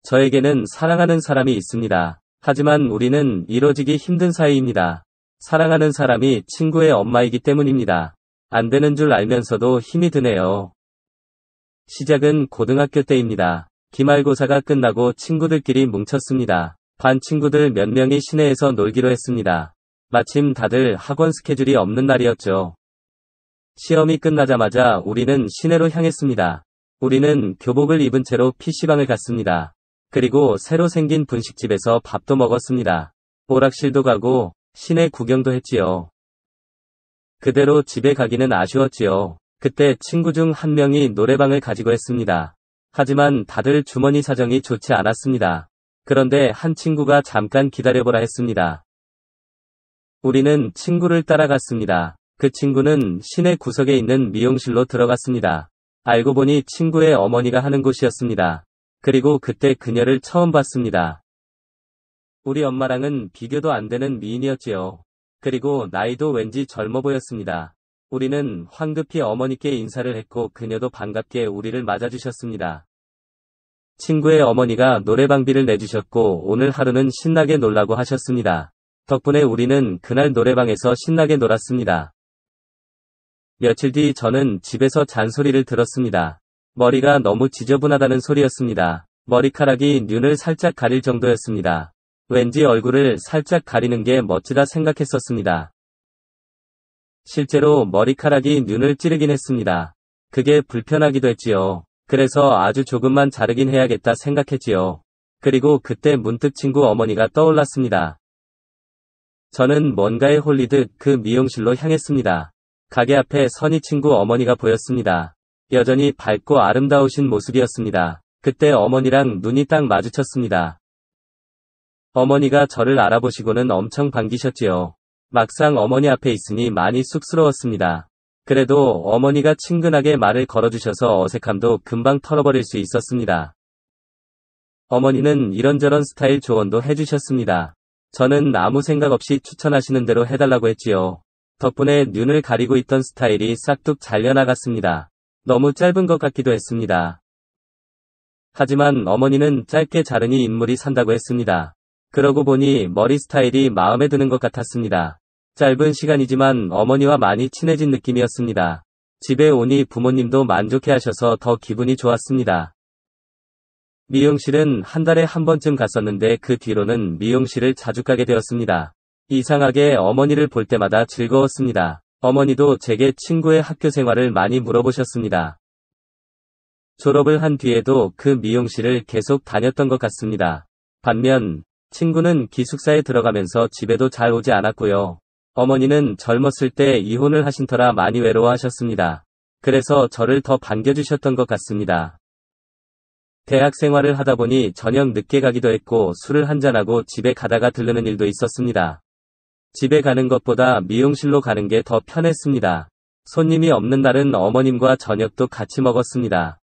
저에게는 사랑하는 사람이 있습니다. 하지만 우리는 이뤄지기 힘든 사이입니다. 사랑하는 사람이 친구의 엄마이기 때문입니다. 안 되는 줄 알면서도 힘이 드네요. 시작은 고등학교 때입니다. 기말고사가 끝나고 친구들끼리 뭉쳤습니다. 반 친구들 몇 명이 시내에서 놀기로 했습니다. 마침 다들 학원 스케줄이 없는 날이었죠. 시험이 끝나자마자 우리는 시내로 향했습니다. 우리는 교복을 입은 채로 PC방을 갔습니다. 그리고 새로 생긴 분식집에서 밥도 먹었습니다. 오락실도 가고 시내 구경도 했지요. 그대로 집에 가기는 아쉬웠지요. 그때 친구 중 한 명이 노래방을 가지고 했습니다. 하지만 다들 주머니 사정이 좋지 않았습니다. 그런데 한 친구가 잠깐 기다려보라 했습니다. 우리는 친구를 따라갔습니다. 그 친구는 시내 구석에 있는 미용실로 들어갔습니다. 알고 보니 친구의 어머니가 하는 곳이었습니다. 그리고 그때 그녀를 처음 봤습니다. 우리 엄마랑은 비교도 안 되는 미인이었지요. 그리고 나이도 왠지 젊어 보였습니다. 우리는 황급히 어머니께 인사를 했고 그녀도 반갑게 우리를 맞아주셨습니다. 친구의 어머니가 노래방비를 내주셨고 오늘 하루는 신나게 놀라고 하셨습니다. 덕분에 우리는 그날 노래방에서 신나게 놀았습니다. 며칠 뒤 저는 집에서 잔소리를 들었습니다. 머리가 너무 지저분하다는 소리였습니다. 머리카락이 눈을 살짝 가릴 정도였습니다. 왠지 얼굴을 살짝 가리는 게 멋지다 생각했었습니다. 실제로 머리카락이 눈을 찌르긴 했습니다. 그게 불편하기도 했지요. 그래서 아주 조금만 자르긴 해야겠다 생각했지요. 그리고 그때 문득 친구 어머니가 떠올랐습니다. 저는 뭔가에 홀리듯 그 미용실로 향했습니다. 가게 앞에 선희 친구 어머니가 보였습니다. 여전히 밝고 아름다우신 모습이었습니다. 그때 어머니랑 눈이 딱 마주쳤습니다. 어머니가 저를 알아보시고는 엄청 반기셨지요. 막상 어머니 앞에 있으니 많이 쑥스러웠습니다. 그래도 어머니가 친근하게 말을 걸어주셔서 어색함도 금방 털어버릴 수 있었습니다. 어머니는 이런저런 스타일 조언도 해주셨습니다. 저는 아무 생각 없이 추천하시는 대로 해달라고 했지요. 덕분에 눈을 가리고 있던 스타일이 싹둑 잘려나갔습니다. 너무 짧은 것 같기도 했습니다. 하지만 어머니는 짧게 자르니 인물이 산다고 했습니다. 그러고 보니 머리 스타일이 마음에 드는 것 같았습니다. 짧은 시간이지만 어머니와 많이 친해진 느낌이었습니다. 집에 오니 부모님도 만족해하셔서 더 기분이 좋았습니다. 미용실은 한 달에 한 번쯤 갔었는데 그 뒤로는 미용실을 자주 가게 되었습니다. 이상하게 어머니를 볼 때마다 즐거웠습니다. 어머니도 제게 친구의 학교 생활을 많이 물어보셨습니다. 졸업을 한 뒤에도 그 미용실을 계속 다녔던 것 같습니다. 반면 친구는 기숙사에 들어가면서 집에도 잘 오지 않았고요. 어머니는 젊었을 때 이혼을 하신 터라 많이 외로워하셨습니다. 그래서 저를 더 반겨주셨던 것 같습니다. 대학 생활을 하다 보니 저녁 늦게 가기도 했고 술을 한잔하고 집에 가다가 들르는 일도 있었습니다. 집에 가는 것보다 미용실로 가는 게 더 편했습니다. 손님이 없는 날은 어머님과 저녁도 같이 먹었습니다.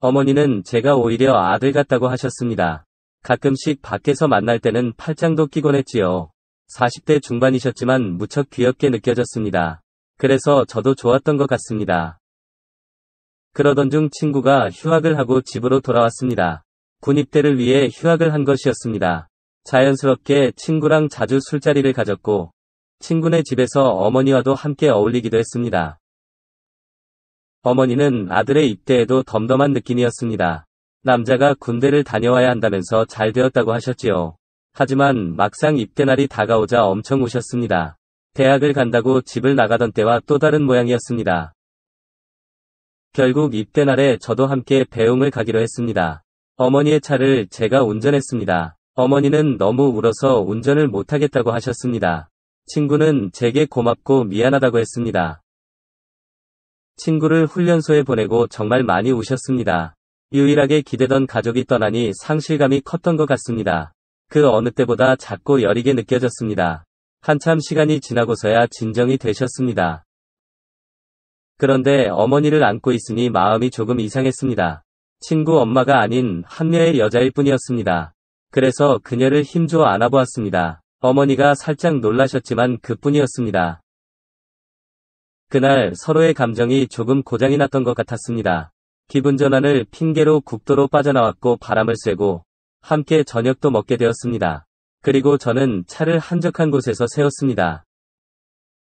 어머니는 제가 오히려 아들 같다고 하셨습니다. 가끔씩 밖에서 만날 때는 팔짱도 끼곤 했지요. 40대 중반이셨지만 무척 귀엽게 느껴졌습니다. 그래서 저도 좋았던 것 같습니다. 그러던 중 친구가 휴학을 하고 집으로 돌아왔습니다. 군입대를 위해 휴학을 한 것이었습니다. 자연스럽게 친구랑 자주 술자리를 가졌고 친구네 집에서 어머니와도 함께 어울리기도 했습니다. 어머니는 아들의 입대에도 덤덤한 느낌이었습니다. 남자가 군대를 다녀와야 한다면서 잘 되었다고 하셨지요. 하지만 막상 입대 날이 다가오자 엄청 우셨습니다. 대학을 간다고 집을 나가던 때와 또 다른 모양이었습니다. 결국 입대 날에 저도 함께 배웅을 가기로 했습니다. 어머니의 차를 제가 운전했습니다. 어머니는 너무 울어서 운전을 못하겠다고 하셨습니다. 친구는 제게 고맙고 미안하다고 했습니다. 친구를 훈련소에 보내고 정말 많이 우셨습니다. 유일하게 기대던 가족이 떠나니 상실감이 컸던 것 같습니다. 그 어느 때보다 작고 여리게 느껴졌습니다. 한참 시간이 지나고서야 진정이 되셨습니다. 그런데 어머니를 안고 있으니 마음이 조금 이상했습니다. 친구 엄마가 아닌 한여의 여자일 뿐이었습니다. 그래서 그녀를 힘줘 안아보았습니다. 어머니가 살짝 놀라셨지만 그뿐이었습니다. 그날 서로의 감정이 조금 고장이 났던 것 같았습니다. 기분 전환을 핑계로 국도로 빠져나왔고 바람을 쐬고 함께 저녁도 먹게 되었습니다. 그리고 저는 차를 한적한 곳에서 세웠습니다.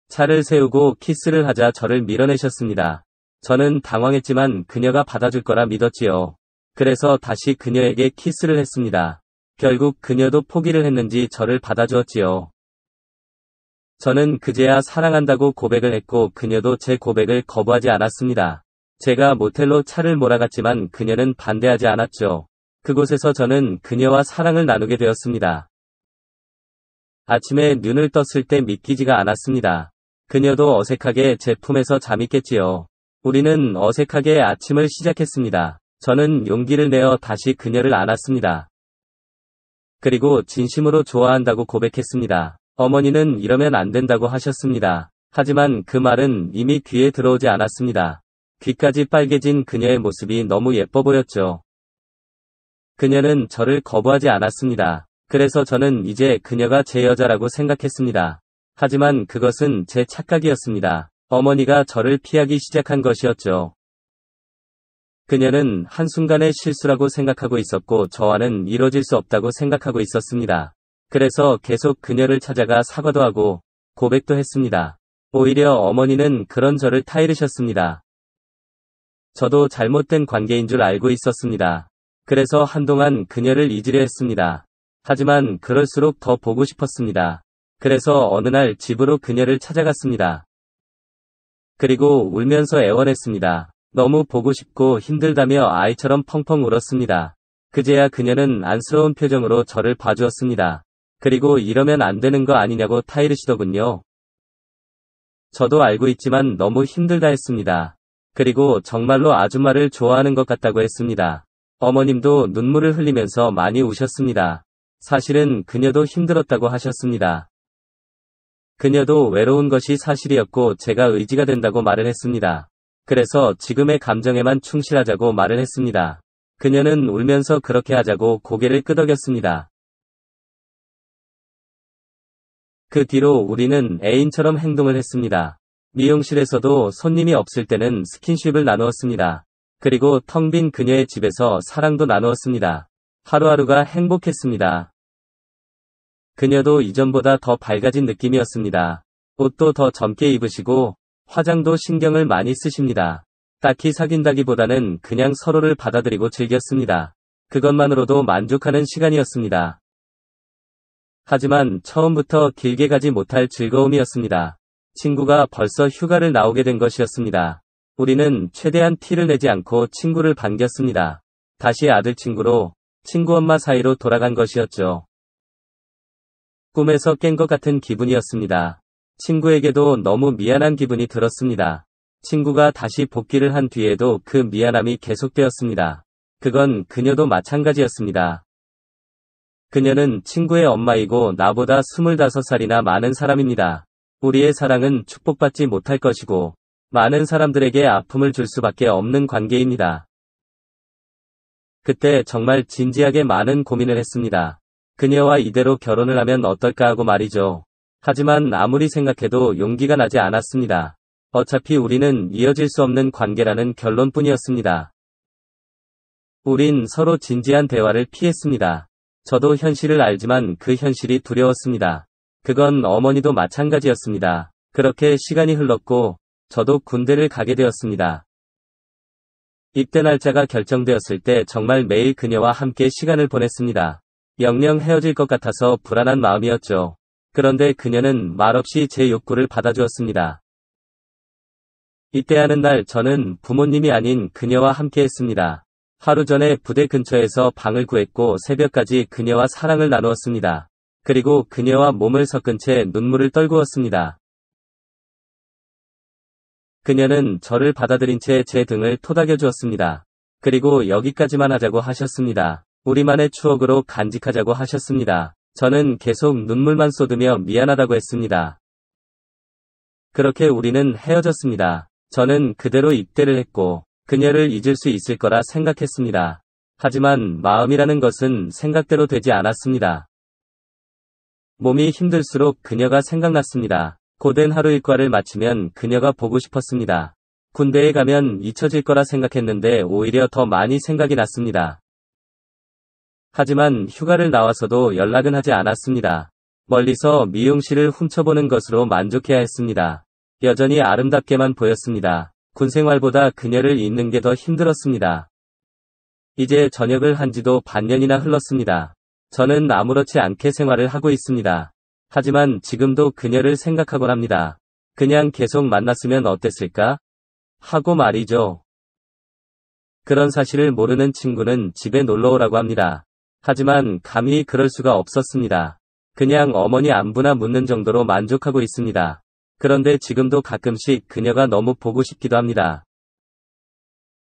차를 세우고 키스를 하자 저를 밀어내셨습니다. 저는 당황했지만 그녀가 받아줄 거라 믿었지요. 그래서 다시 그녀에게 키스를 했습니다. 결국 그녀도 포기를 했는지 저를 받아주었지요. 저는 그제야 사랑한다고 고백을 했고 그녀도 제 고백을 거부하지 않았습니다. 제가 모텔로 차를 몰아갔지만 그녀는 반대하지 않았죠. 그곳에서 저는 그녀와 사랑을 나누게 되었습니다. 아침에 눈을 떴을 때 믿기지가 않았습니다. 그녀도 어색하게 제 품에서 잠이 깼지요. 우리는 어색하게 아침을 시작했습니다. 저는 용기를 내어 다시 그녀를 안았습니다. 그리고 진심으로 좋아한다고 고백했습니다. 어머니는 이러면 안 된다고 하셨습니다. 하지만 그 말은 이미 귀에 들어오지 않았습니다. 귀까지 빨개진 그녀의 모습이 너무 예뻐 보였죠. 그녀는 저를 거부하지 않았습니다. 그래서 저는 이제 그녀가 제 여자라고 생각했습니다. 하지만 그것은 제 착각이었습니다. 어머니가 저를 피하기 시작한 것이었죠. 그녀는 한순간의 실수라고 생각하고 있었고 저와는 이뤄질 수 없다고 생각하고 있었습니다. 그래서 계속 그녀를 찾아가 사과도 하고 고백도 했습니다. 오히려 어머니는 그런 저를 타이르셨습니다. 저도 잘못된 관계인 줄 알고 있었습니다. 그래서 한동안 그녀를 잊으려 했습니다. 하지만 그럴수록 더 보고 싶었습니다. 그래서 어느 날 집으로 그녀를 찾아갔습니다. 그리고 울면서 애원했습니다. 너무 보고 싶고 힘들다며 아이처럼 펑펑 울었습니다. 그제야 그녀는 안쓰러운 표정으로 저를 봐주었습니다. 그리고 이러면 안 되는 거 아니냐고 타이르시더군요. 저도 알고 있지만 너무 힘들다 했습니다. 그리고 정말로 아줌마를 좋아하는 것 같다고 했습니다. 어머님도 눈물을 흘리면서 많이 우셨습니다. 사실은 그녀도 힘들었다고 하셨습니다. 그녀도 외로운 것이 사실이었고 제가 의지가 된다고 말을 했습니다. 그래서 지금의 감정에만 충실하자고 말을 했습니다. 그녀는 울면서 그렇게 하자고 고개를 끄덕였습니다. 그 뒤로 우리는 애인처럼 행동을 했습니다. 미용실에서도 손님이 없을 때는 스킨십을 나누었습니다. 그리고 텅 빈 그녀의 집에서 사랑도 나누었습니다. 하루하루가 행복했습니다. 그녀도 이전보다 더 밝아진 느낌이었습니다. 옷도 더 젊게 입으시고 화장도 신경을 많이 쓰십니다. 딱히 사귄다기보다는 그냥 서로를 받아들이고 즐겼습니다. 그것만으로도 만족하는 시간이었습니다. 하지만 처음부터 길게 가지 못할 즐거움이었습니다. 친구가 벌써 휴가를 나오게 된 것이었습니다. 우리는 최대한 티를 내지 않고 친구를 반겼습니다. 다시 아들 친구로 친구 엄마 사이로 돌아간 것이었죠. 꿈에서 깬 것 같은 기분이었습니다. 친구에게도 너무 미안한 기분이 들었습니다. 친구가 다시 복귀를 한 뒤에도 그 미안함이 계속되었습니다. 그건 그녀도 마찬가지였습니다. 그녀는 친구의 엄마이고 나보다 25살이나 많은 사람입니다. 우리의 사랑은 축복받지 못할 것이고 많은 사람들에게 아픔을 줄 수밖에 없는 관계입니다. 그때 정말 진지하게 많은 고민을 했습니다. 그녀와 이대로 결혼을 하면 어떨까 하고 말이죠. 하지만 아무리 생각해도 용기가 나지 않았습니다. 어차피 우리는 이어질 수 없는 관계라는 결론뿐이었습니다. 우린 서로 진지한 대화를 피했습니다. 저도 현실을 알지만 그 현실이 두려웠습니다. 그건 어머니도 마찬가지였습니다. 그렇게 시간이 흘렀고 저도 군대를 가게 되었습니다. 입대 날짜가 결정되었을 때 정말 매일 그녀와 함께 시간을 보냈습니다. 영영 헤어질 것 같아서 불안한 마음이었죠. 그런데 그녀는 말없이 제 욕구를 받아주었습니다. 입대하는 날 저는 부모님이 아닌 그녀와 함께 했습니다. 하루 전에 부대 근처에서 방을 구했고 새벽까지 그녀와 사랑을 나누었습니다. 그리고 그녀와 몸을 섞은 채 눈물을 떨구었습니다. 그녀는 저를 받아들인 채 제 등을 토닥여 주었습니다. 그리고 여기까지만 하자고 하셨습니다. 우리만의 추억으로 간직하자고 하셨습니다. 저는 계속 눈물만 쏟으며 미안하다고 했습니다. 그렇게 우리는 헤어졌습니다. 저는 그대로 입대를 했고 그녀를 잊을 수 있을 거라 생각했습니다. 하지만 마음이라는 것은 생각대로 되지 않았습니다. 몸이 힘들수록 그녀가 생각났습니다. 고된 하루 일과를 마치면 그녀가 보고 싶었습니다. 군대에 가면 잊혀질 거라 생각했는데 오히려 더 많이 생각이 났습니다. 하지만 휴가를 나와서도 연락은 하지 않았습니다. 멀리서 미용실을 훔쳐보는 것으로 만족해야 했습니다. 여전히 아름답게만 보였습니다. 군 생활보다 그녀를 잊는 게 더 힘들었습니다. 이제 전역을 한 지도 반년이나 흘렀습니다. 저는 아무렇지 않게 생활을 하고 있습니다. 하지만 지금도 그녀를 생각하곤 합니다. 그냥 계속 만났으면 어땠을까? 하고 말이죠. 그런 사실을 모르는 친구는 집에 놀러 오라고 합니다. 하지만 감히 그럴 수가 없었습니다. 그냥 어머니 안부나 묻는 정도로 만족하고 있습니다. 그런데 지금도 가끔씩 그녀가 너무 보고 싶기도 합니다.